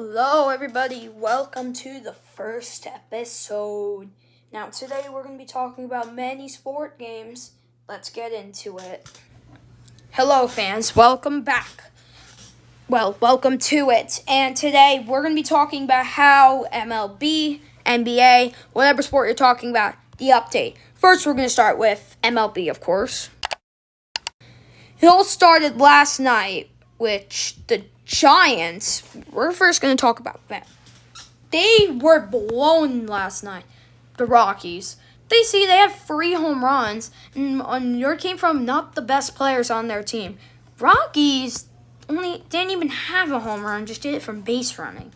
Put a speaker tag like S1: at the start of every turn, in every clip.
S1: Hello, everybody. Welcome to the first episode. Now, today we're going to be talking about many sport games. Let's get into it. Hello, fans. Welcome back. Well, welcome to it. And today we're going to be talking about how MLB, NBA, whatever sport you're talking about, the update. First, we're going to start with MLB, of course. It all started last night, which the Giants, we're first going to talk about them. They were blown last night, the Rockies. They have 3 home runs, and your came from not the best players on their team. Rockies didn't even have a home run, just did it from base running.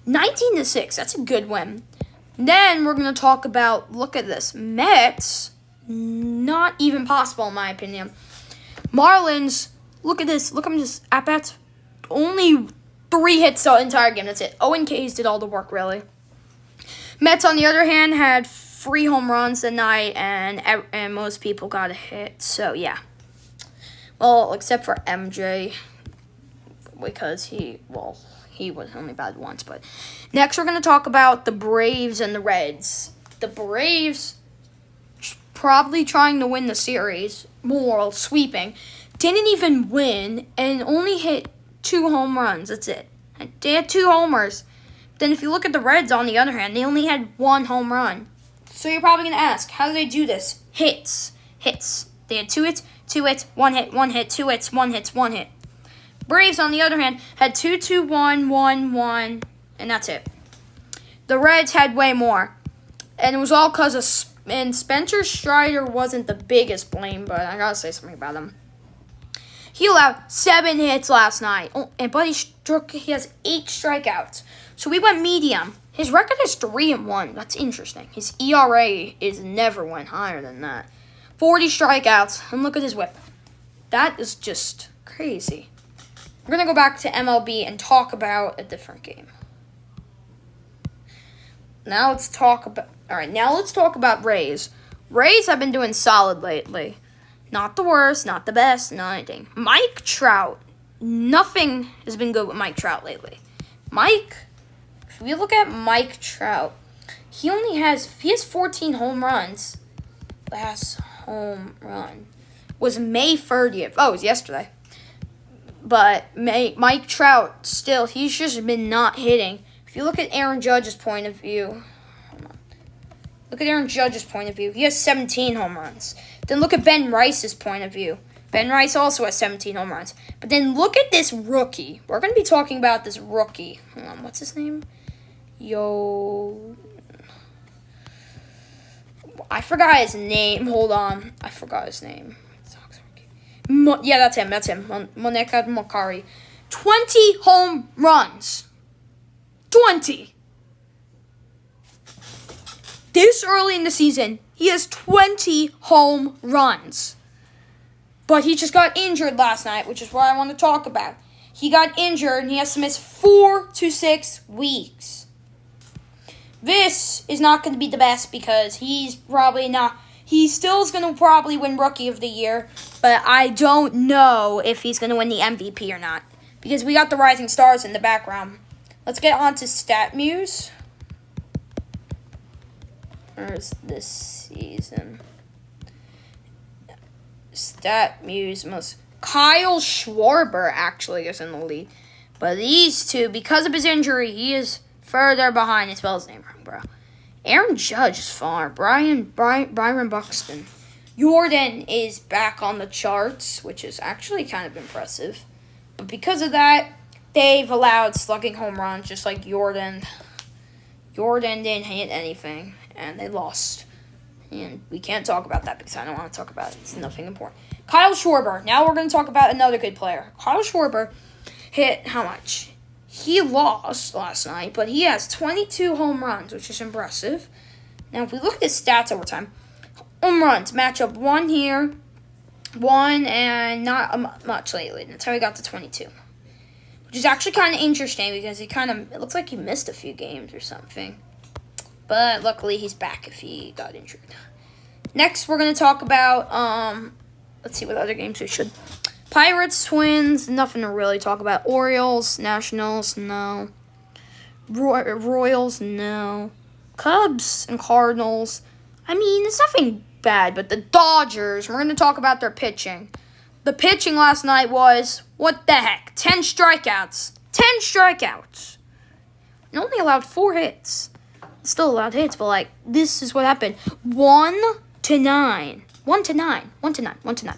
S1: 19-6, that's a good win. Then we're going to talk about, look at this, Mets, not even possible in my opinion. Marlins, look at this, look at this, at-bats. Only 3 hits the entire game. That's it. Owen K's did all the work, really. Mets, on the other hand, had 3 home runs tonight, and most people got a hit. So, yeah. Well, except for MJ, because he was only bad once. But next, we're going to talk about the Braves and the Reds. The Braves probably trying to win the series, more sweeping. Didn't even win, and only hit 2 home runs. That's it. They had 2 homers. Then if you look at the Reds, on the other hand, they only had 1 home run. So you're probably going to ask, how do they do this? Hits. They had 2 hits, 2 hits, 1 hit, 1 hit, 2 hits, 1 hit, 1 hit. Braves, on the other hand, had 2, 2, 1, 1, 1, and that's it. The Reds had way more. And it was all because of... And Spencer Strider wasn't the biggest blame, but I got to say something about him. He allowed 7 hits last night, but he has 8 strikeouts. So we went medium. His record is 3-1. That's interesting. His ERA is never went higher than that. 40 strikeouts, and look at his whip. That is just crazy. We're going to go back to MLB and talk about a different game. Now let's talk about Rays. Rays have been doing solid lately. Not the worst, not the best, not anything. Mike Trout, nothing has been good with Mike Trout lately. If we look at Mike Trout, he has 14 home runs. Last home run was May 30th. Oh, it was yesterday. But Mike Trout, still, he's just been not hitting. If you look at Aaron Judge's point of view, he has 17 home runs. Then look at Ben Rice's point of view. Ben Rice also has 17 home runs. But then look at this rookie. We're going to be talking about this rookie. Hold on, what's his name? I forgot his name. Hold on. I forgot his name. Yeah, that's him. Moneka Makari. 20 home runs. 20. This early in the season, he has 20 home runs. But he just got injured last night, which is what I want to talk about. He got injured, and he has to miss 4 to 6 weeks. This is not going to be the best because he's probably not. He still is going to probably win Rookie of the Year, but I don't know if he's going to win the MVP or not because we got the Rising Stars in the background. Let's get on to StatMuse. Where's this season? StatMuse Kyle Schwarber actually is in the lead. But these two, because of his injury, he is further behind. I spell his name wrong, bro. Aaron Judge is far. Byron Buxton. Jordan is back on the charts, which is actually kind of impressive. But because of that, they've allowed slugging home runs just like Jordan. Jordan didn't hit anything, and they lost. And we can't talk about that because I don't want to talk about it. It's nothing important. Kyle Schwarber. Now we're going to talk about another good player. Kyle Schwarber hit how much? He lost last night, but he has 22 home runs, which is impressive. Now, if we look at his stats over time, home runs match up 1 here, 1, and not much lately. That's how he got to 22. Which is actually kind of interesting because it looks like he missed a few games or something. But luckily, he's back if he got injured. Next, we're going to talk about, let's see what other games we should. Pirates, Twins, nothing to really talk about. Orioles, Nationals, no. Royals, no. Cubs and Cardinals. I mean, it's nothing bad, but the Dodgers, we're going to talk about their pitching. The pitching last night was, what the heck, 10 strikeouts. 10 strikeouts. And only allowed 4 hits. Still allowed hits, but, like, this is what happened. 1-9. 1-9.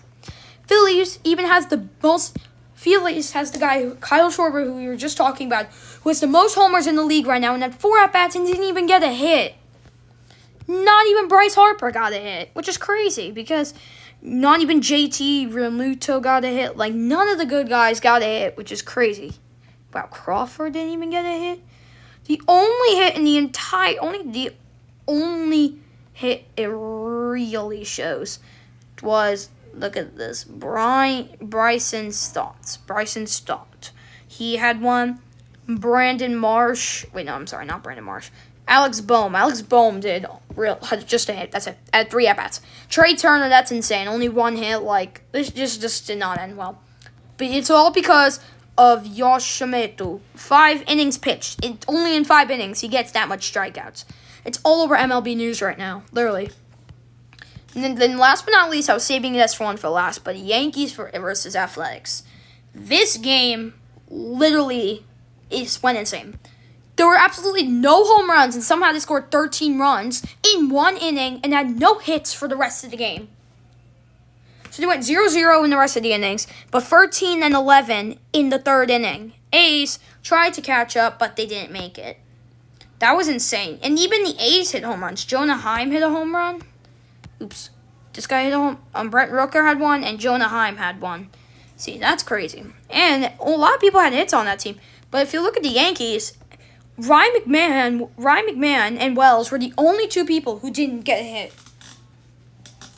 S1: Phillies even has the most... Phillies has the guy, Kyle Schwarber, who we were just talking about, who has the most homers in the league right now and had 4 at-bats and didn't even get a hit. Not even Bryce Harper got a hit, which is crazy because not even JT Realmuto got a hit. Like, none of the good guys got a hit, which is crazy. Wow, Crawford didn't even get a hit. The only hit in the entire, only hit it really shows was, look at this, Bryson Stott. He had one. Brandon Marsh. Wait, no, I'm sorry, not Brandon Marsh. Alex Bohm had just a hit. That's it. Had 3 at-bats. Trey Turner, that's insane. Only 1 hit. Like, this just did not end well. But it's all because of Yoshimitsu. 5 innings pitched. Only in 5 innings, he gets that much strikeouts. It's all over MLB News right now, literally. And then last but not least, I was saving this one for last, but Yankees versus Athletics. This game literally went insane. There were absolutely no home runs, and somehow they scored 13 runs in 1 inning and had no hits for the rest of the game. So they went 0-0 in the rest of the innings, but 13-11 in the 3rd inning. A's tried to catch up, but they didn't make it. That was insane. And even the A's hit home runs. Jonah Heim hit a home run. Oops. This guy hit a home run. Brent Rooker had one, and Jonah Heim had one. See, that's crazy. And a lot of people had hits on that team. But if you look at the Yankees, Ryan McMahon and Wells were the only 2 people who didn't get a hit.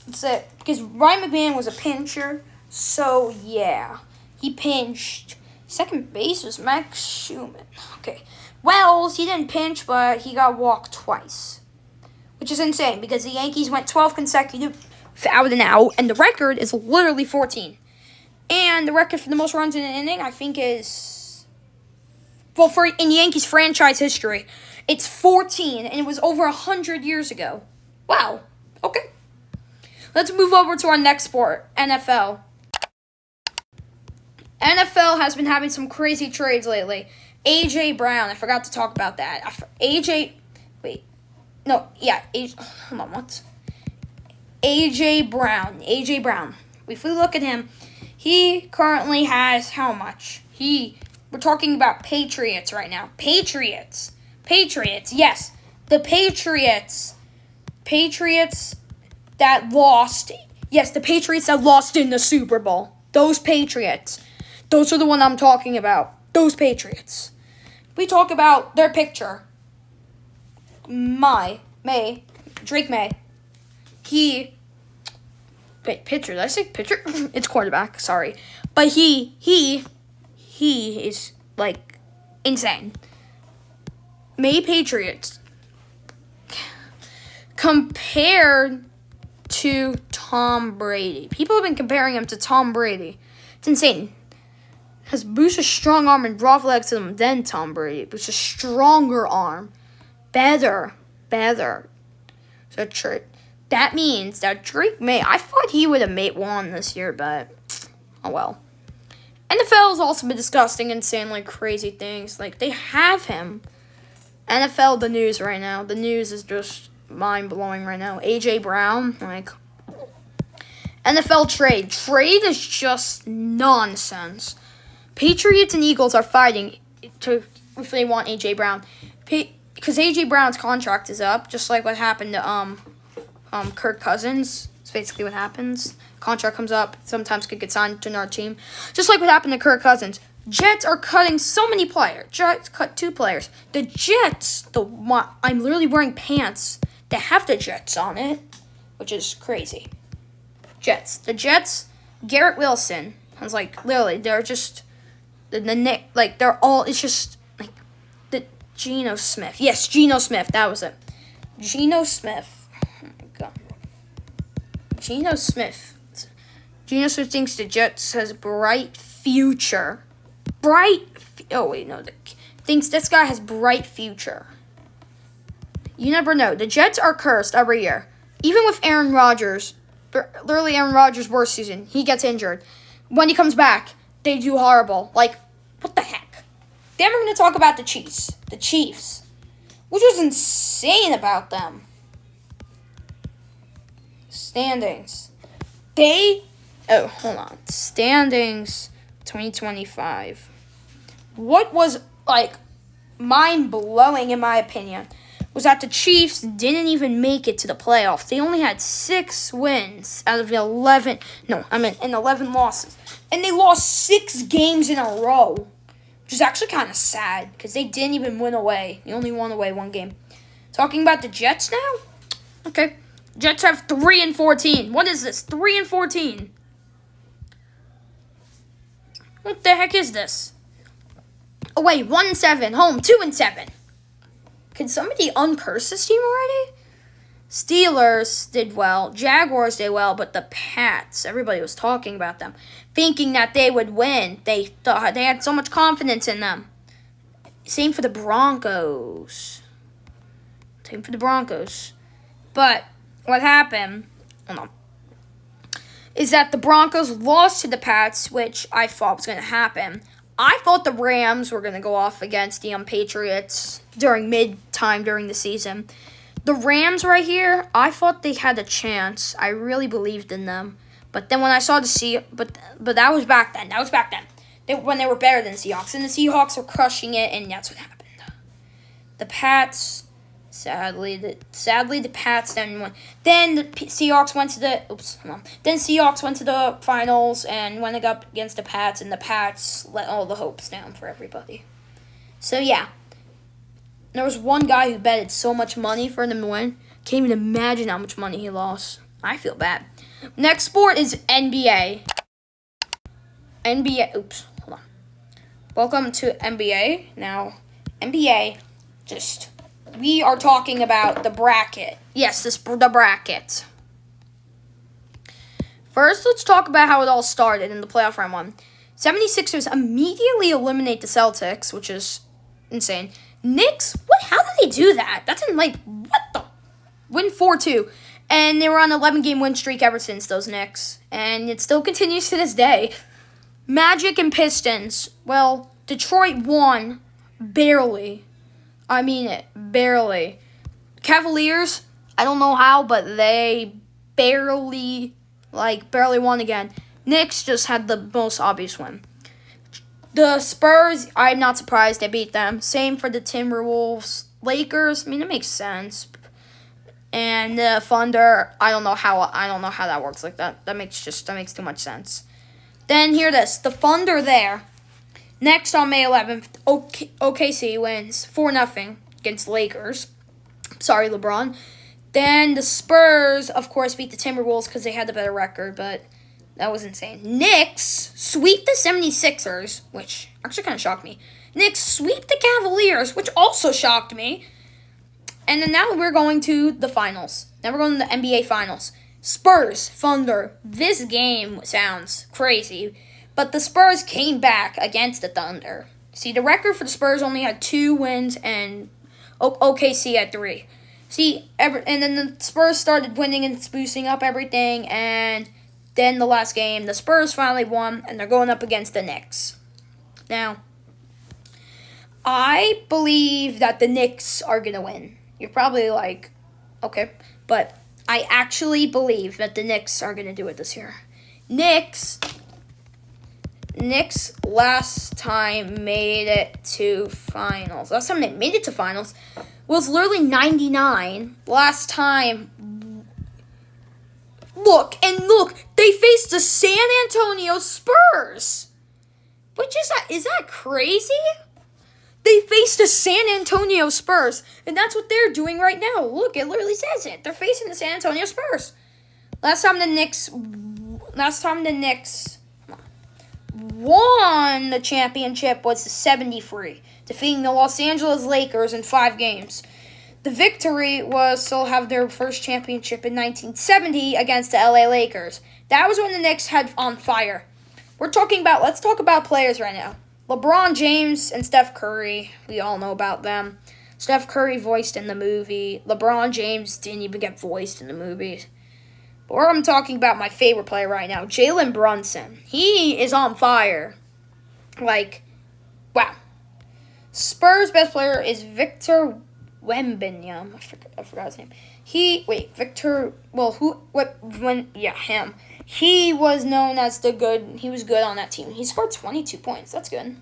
S1: That's it. Because Ryan McMahon was a pincher. So, yeah. He pinched. Second base was Max Schumann. Okay. Wells, he didn't pinch, but he got walked twice. Which is insane because the Yankees went 12 consecutive out and out. And the record is literally 14. And the record for the most runs in an inning, I think, is... Well, in Yankees franchise history, it's 14, and it was over 100 years ago. Wow. Okay. Let's move over to our next sport, NFL. NFL has been having some crazy trades lately. A.J. Brown, I forgot to talk about that. Hold on, what? A.J. Brown. If we look at him, he currently has how much? We're talking about Patriots right now. Patriots, yes. The Patriots that lost. Yes, the Patriots that lost in the Super Bowl. Those Patriots. Those are the one I'm talking about. Those Patriots. We talk about their picture. Drake May. Pitcher. Did I say pitcher? It's quarterback. Sorry. But he is, like, insane. May Patriots compared to Tom Brady. People have been comparing him to Tom Brady. It's insane. Has Bruce's strong arm and broad legs to him than Tom Brady. Bruce's stronger arm. Better. So that means that Drake May, I thought he would have won this year, but oh well. NFL has also been discussing insanely crazy things. Like, they have him. NFL, the news right now. The news is just mind-blowing right now. A.J. Brown, like, NFL trade. Trade is just nonsense. Patriots and Eagles are fighting if they want A.J. Brown. Because A.J. Brown's contract is up, just like what happened to Kirk Cousins. It's basically what happens. Contract comes up, sometimes could get signed to another team. Just like what happened to Kirk Cousins. Jets are cutting so many players. Jets cut 2 players. The Jets, I'm literally wearing pants that have the Jets on it, which is crazy. The Jets, Garrett Wilson. I was like, literally, they're just, they're all, it's just, like, the Geno Smith. Yes, Geno Smith, that was it. Geno Smith. Oh my God. Geno Smith thinks the Jets has a bright future. The thinks this guy has bright future. You never know. The Jets are cursed every year. Even with Aaron Rodgers, literally Aaron Rodgers' worst season, he gets injured. When he comes back, they do horrible. Like, what the heck? Then we're going to talk about the Chiefs. The Chiefs. Which was insane about them. Standings. Hold on. Standings 2025. What was, mind-blowing in my opinion was that the Chiefs didn't even make it to the playoffs. They only had 6 wins out of 11 losses. And they lost 6 games in a row, which is actually kind of sad because they didn't even win away. They only won away 1 game. Talking about the Jets now? Okay. Jets have 3-14. What is this? 3-14. What the heck is this? Oh, wait. 1-7. Home. 2-7. Can somebody uncurse this team already? Steelers did well. Jaguars did well, but the Pats, everybody was talking about them, thinking that they would win. They thought they had so much confidence in them. Same for the Broncos. But what happened, is that the Broncos lost to the Pats, which I thought was going to happen. I thought the Rams were going to go off against the Patriots during mid-time during the season. The Rams right here, I thought they had a chance. I really believed in them. But then when I saw the Seahawks, but that was back then. When they were better than the Seahawks. And the Seahawks were crushing it, and that's what happened. The Pats, sadly the Pats then won. Then the Seahawks went to the finals and went up against the Pats, and the Pats let all the hopes down for everybody. So yeah, there was one guy who betted so much money for them to win. Can't even imagine how much money he lost. I feel bad. Next sport is NBA. Hold on. Welcome to NBA. Now, NBA, we are talking about the bracket. Yes, the bracket. First, let's talk about how it all started in the playoff round 1. 76ers immediately eliminate the Celtics, which is insane. Knicks, how did they do that? That's win 4-2. And they were on an 11-game win streak ever since, those Knicks. And it still continues to this day. Magic and Pistons. Well, Detroit won barely. I mean it, barely. Cavaliers, I don't know how, but they barely won again. Knicks just had the most obvious win. The Spurs, I'm not surprised they beat them. Same for the Timberwolves. Lakers, it makes sense. And the Thunder, I don't know how that works like that. That makes too much sense. Then hear this, the Thunder there. Next on May 11th, OKC wins 4-0 against the Lakers. Sorry, LeBron. Then the Spurs, of course, beat the Timberwolves because they had the better record, but that was insane. Knicks sweep the 76ers, which actually kind of shocked me. Knicks sweep the Cavaliers, which also shocked me. And then now we're going to the finals. Now we're going to the NBA Finals. Spurs, Thunder. This game sounds crazy, but the Spurs came back against the Thunder. See, the record for the Spurs only had 2 wins, and OKC had 3. And then the Spurs started winning and boosting up everything, and then the last game, the Spurs finally won, and they're going up against the Knicks. Now, I believe that the Knicks are going to win. You're probably like, okay, but I actually believe that the Knicks are going to do it this year. Knicks last time made it to finals. Last time they made it to finals was literally 99. Last time, look, they faced the San Antonio Spurs. Is that crazy? They faced the San Antonio Spurs, and that's what they're doing right now. Look, it literally says it. They're facing the San Antonio Spurs. Last time the Knicks won the championship was the 73, defeating the Los Angeles Lakers in 5 games. The victory was still have their first championship in 1970 against the LA Lakers. That was when the Knicks had on fire. Let's talk about players right now. LeBron James and Steph Curry, we all know about them. Steph Curry voiced in the movie. LeBron James didn't even get voiced in the movie. But I'm talking about my favorite player right now, Jalen Brunson. He is on fire. Like, wow. Spurs' best player is Victor Wembanyama. I forgot his name. Him. He was known as he was good on that team. He scored 22 points. That's good.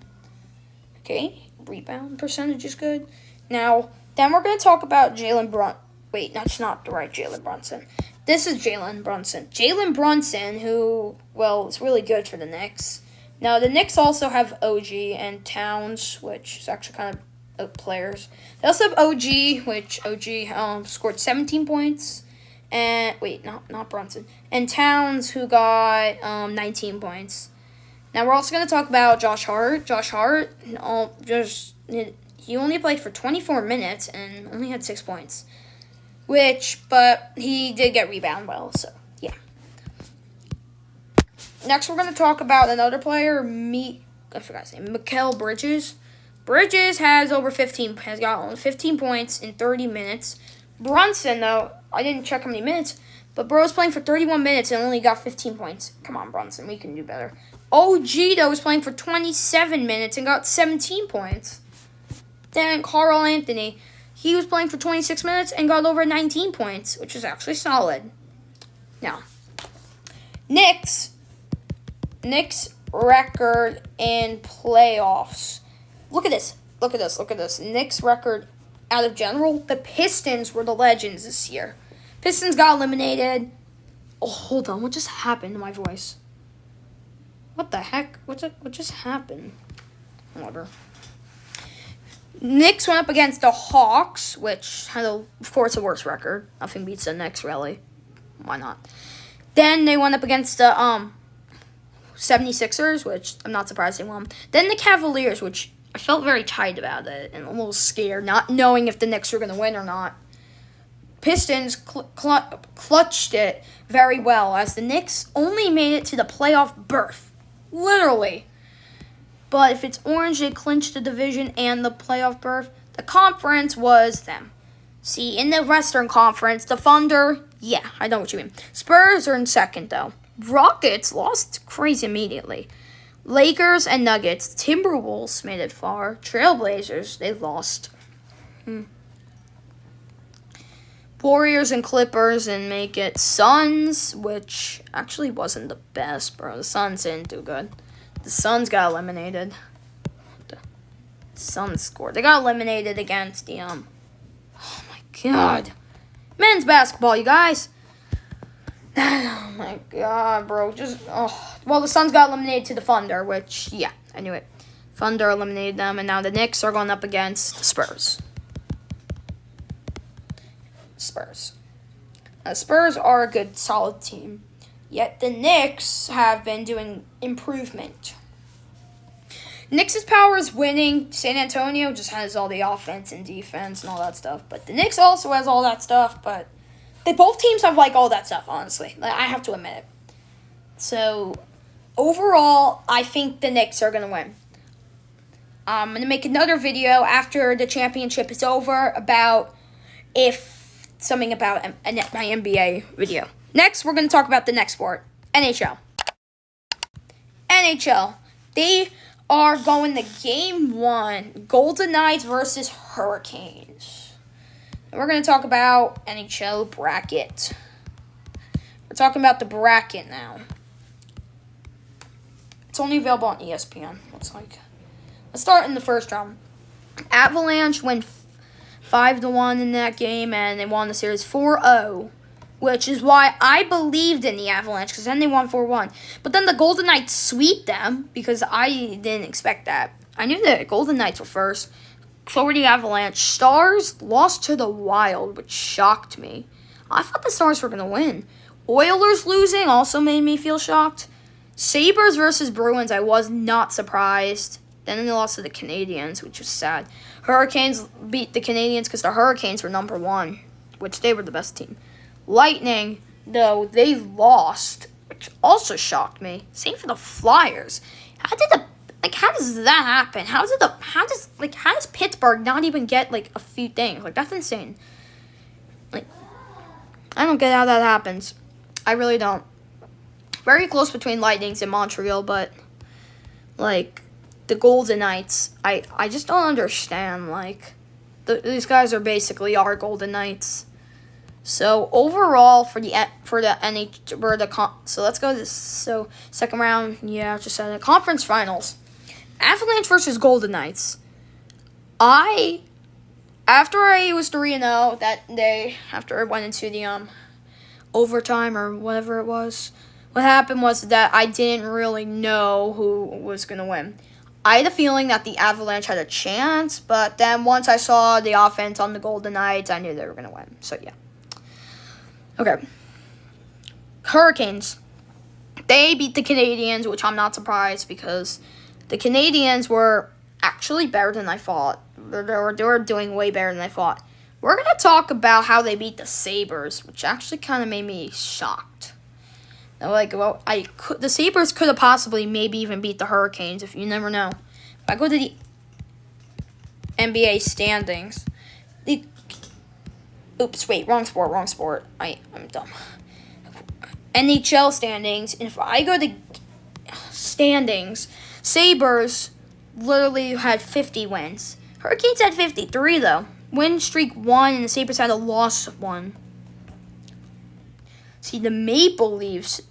S1: Okay, rebound percentage is good. Now, then we're going to talk about Jalen Brunson. Wait, that's not the right Jalen Brunson. This is Jalen Brunson. Jalen Brunson, who, is really good for the Knicks. Now, the Knicks also have OG and Towns, which is actually kind of players. They also have OG, which OG scored 17 points. And, not Brunson. And Towns, who got 19 points. Now, we're also going to talk about Josh Hart. Josh Hart, he only played for 24 minutes and only had 6 points. But he did get rebound well, so, yeah. Next, we're going to talk about another player, I forgot his name, Mikal Bridges. Bridges has got 15 points in 30 minutes. Brunson, though, I didn't check how many minutes, but bro's playing for 31 minutes and only got 15 points. Come on, Brunson, we can do better. OG, though, was playing for 27 minutes and got 17 points. Then Carl Anthony, he was playing for 26 minutes and got over 19 points, which is actually solid. Now, Knicks record in playoffs. Look at this. Knicks record out of general. The Pistons were the legends this year. Pistons got eliminated. Oh, hold on. What just happened to my voice? What the heck? What just happened? Whatever. Knicks went up against the Hawks, which had, of course, a worse record. Nothing beats the Knicks, really. Why not? Then they went up against the 76ers, which I'm not surprised they won. Then the Cavaliers, which I felt very tight about it and a little scared, not knowing if the Knicks were going to win or not. Pistons clutched it very well, as the Knicks only made it to the playoff berth. Literally. But if it's orange, they clinched the division and the playoff berth. The conference was them. See, in the Western Conference, the Thunder, yeah, I know what you mean. Spurs are in second, though. Rockets lost crazy immediately. Lakers and Nuggets. Timberwolves made it far. Trailblazers, they lost. Warriors and Clippers and make it. Suns, which actually wasn't the best, bro. The Suns didn't do good. The Suns got eliminated. The Suns scored. They got eliminated against the, oh my God. Men's basketball, you guys. Oh my God, bro. Well, the Suns got eliminated to the Thunder, which, yeah, I knew it. Thunder eliminated them, and now the Knicks are going up against the Spurs. Spurs are a good, solid team. Yet the Knicks have been doing improvement. Knicks' power is winning. San Antonio just has all the offense and defense and all that stuff. But the Knicks also has all that stuff. But both teams have, all that stuff, honestly. I have to admit it. So, overall, I think the Knicks are going to win. I'm going to make another video after the championship is over about something about my NBA video. Next, we're going to talk about the next sport, NHL. They are going to Game 1, Golden Knights versus Hurricanes. And we're going to talk about NHL bracket. We're talking about the bracket now. It's only available on ESPN, looks like. Let's start in the first round. Avalanche went 5-1 in that game, and they won the series 4-0. Which is why I believed in the Avalanche, because then they won 4-1. But then the Golden Knights sweep them, because I didn't expect that. I knew the Golden Knights were first. So were the Avalanche. Stars lost to the Wild, which shocked me. I thought the Stars were going to win. Oilers losing also made me feel shocked. Sabres versus Bruins, I was not surprised. Then they lost to the Canadiens, which was sad. Hurricanes beat the Canadiens because the Hurricanes were number 1, which they were the best team. Lightning, though, they lost, which also shocked me. Same for the Flyers. How did Like, how does that happen? How does Pittsburgh not even get, like, a few things? Like, that's insane. Like, I don't get how that happens. I really don't. Very close between Lightnings and Montreal, but, like, the Golden Knights, I just don't understand. Like, these guys are basically our Golden Knights. So overall so let's go to this. So second round, yeah, just said it. Conference finals, Avalanche versus Golden Knights. After I was 3-0 that day, after I went into the overtime or whatever it was, what happened was that I didn't really know who was gonna win. I had a feeling that the Avalanche had a chance, but then once I saw the offense on the Golden Knights, I knew they were gonna win. So yeah. Okay. Hurricanes. They beat the Canadiens, which I'm not surprised because the Canadiens were actually better than I thought. They were doing way better than I thought. We're going to talk about how they beat the Sabres, which actually kind of made me shocked. The Sabres could have possibly maybe even beat the Hurricanes, if you never know. If I go to the NBA standings, wrong sport. I'm dumb. NHL standings. And if I go to standings, Sabres literally had 50 wins. Hurricanes had 53, though. Win streak 1, and the Sabres had a loss of 1. See, the Maple Leafs,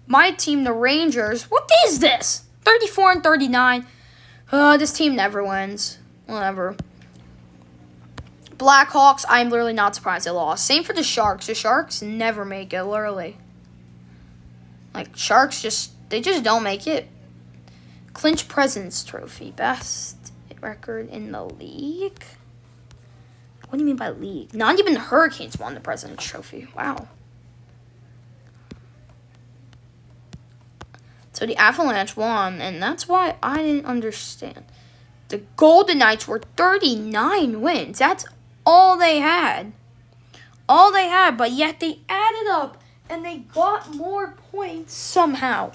S1: my team, the Rangers, what is this? 34-39. This team never wins. Whatever. Blackhawks, I'm literally not surprised they lost. Same for the Sharks. The Sharks never make it, literally. Like, Sharks they just don't make it. Clinch President's Trophy. Best record in the league? What do you mean by league? Not even the Hurricanes won the President's Trophy. Wow. So the Avalanche won, and that's why I didn't understand. The Golden Knights were 39 wins. That's all they had. But yet they added up and they got more points somehow.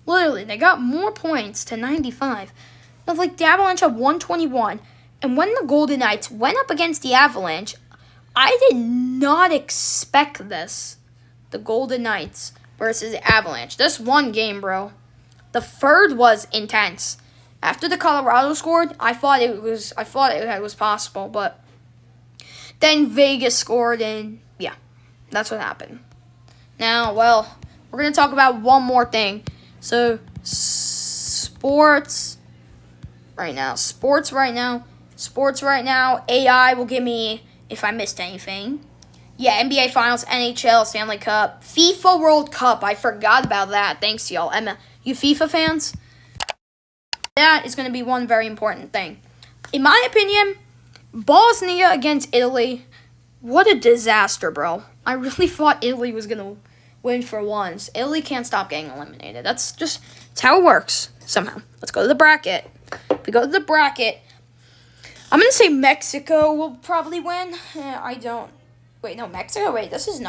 S1: Literally, they got more points to 95. But like the Avalanche had 121. And when the Golden Knights went up against the Avalanche, I did not expect this. The Golden Knights versus the Avalanche. This one game, bro. The third was intense. After the Colorado scored, I thought it was possible, but then Vegas scored, and yeah, that's what happened. Now, well, we're going to talk about one more thing. So, sports right now. AI will give me if I missed anything. Yeah, NBA Finals, NHL, Stanley Cup, FIFA World Cup. I forgot about that. Thanks, y'all. Emma, you FIFA fans? That is going to be one very important thing. In my opinion, Bosnia against Italy, what a disaster, bro. I really thought Italy was going to win for once. Italy can't stop getting eliminated. It's how it works, somehow. Let's go to the bracket. If we go to the bracket, I'm going to say Mexico will probably win. I don't. Wait, no, Mexico? Wait, this isn't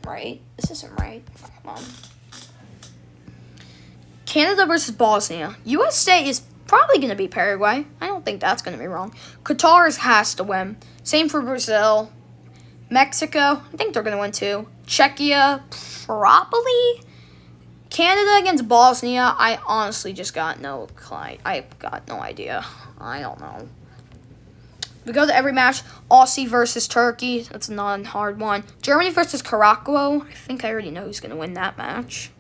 S1: right. Come on. Canada versus Bosnia. USA is probably going to be Paraguay. I don't think that's going to be wrong. Qatar has to win. Same for Brazil. Mexico, I think they're going to win too. Czechia, probably. Canada against Bosnia, I honestly just got no idea. I don't know. We go to every match. Aussie versus Turkey. That's a non-hard one. Germany versus Morocco. I think I already know who's going to win that match.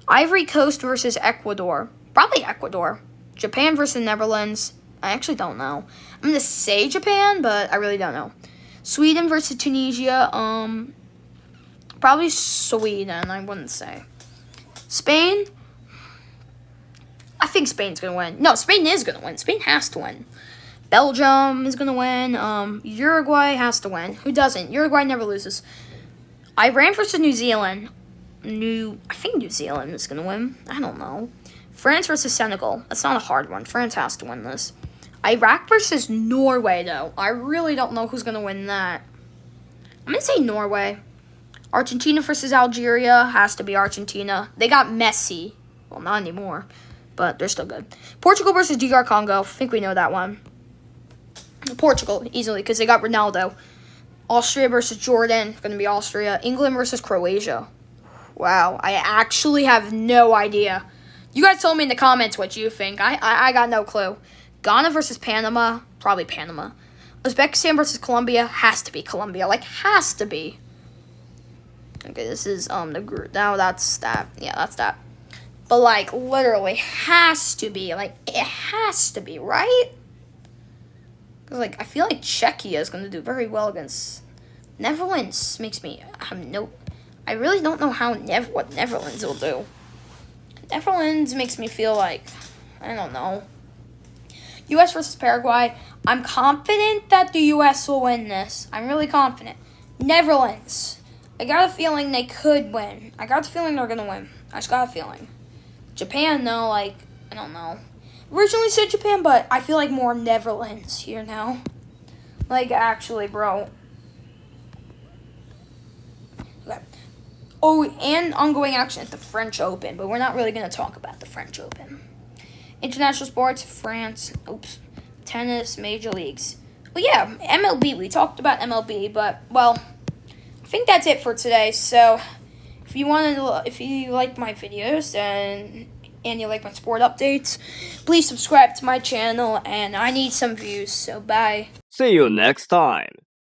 S1: Ivory Coast versus Ecuador. Probably Ecuador. Japan versus Netherlands. I actually don't know. I'm going to say Japan, but I really don't know. Sweden versus Tunisia. Probably Sweden, I wouldn't say. Spain. I think Spain's going to win. No, Spain is going to win. Spain has to win. Belgium is going to win. Uruguay has to win. Who doesn't? Uruguay never loses. Iran versus New Zealand. I think New Zealand is going to win. I don't know. France versus Senegal. That's not a hard one. France has to win this. Iraq versus Norway, though. I really don't know who's going to win that. I'm going to say Norway. Argentina versus Algeria. Has to be Argentina. They got Messi. Well, not anymore, but they're still good. Portugal versus DR Congo. I think we know that one. Portugal, easily, because they got Ronaldo. Austria versus Jordan. Going to be Austria. England versus Croatia. Wow, I actually have no idea. You guys tell me in the comments what you think. I got no clue. Ghana versus Panama. Probably Panama. Uzbekistan versus Colombia. Has to be Colombia. Like, has to be. Okay, this is the group. Now that's that. Yeah, that's that. But, like, literally has to be. Like, it has to be, right? Because, like, I feel like Czechia is going to do very well against Netherlands. Makes me have no... I really don't know what Netherlands will do. Netherlands makes me feel like... I don't know. U.S. versus Paraguay. I'm confident that the U.S. will win this. I'm really confident. Netherlands. I got a feeling they could win. I got the feeling they're going to win. I just got a feeling. Japan, though, like, I don't know. Originally said Japan, but I feel like more Netherlands here now. Like, actually, bro. Okay. Oh, and ongoing action at the French Open, but we're not really going to talk about the French Open. International sports, France, tennis, major leagues. Well, yeah, MLB. We talked about MLB, but, well, I think that's it for today. So, if you like my videos and you like my sport updates, please subscribe to my channel, and I need some views, so bye.
S2: See you next time.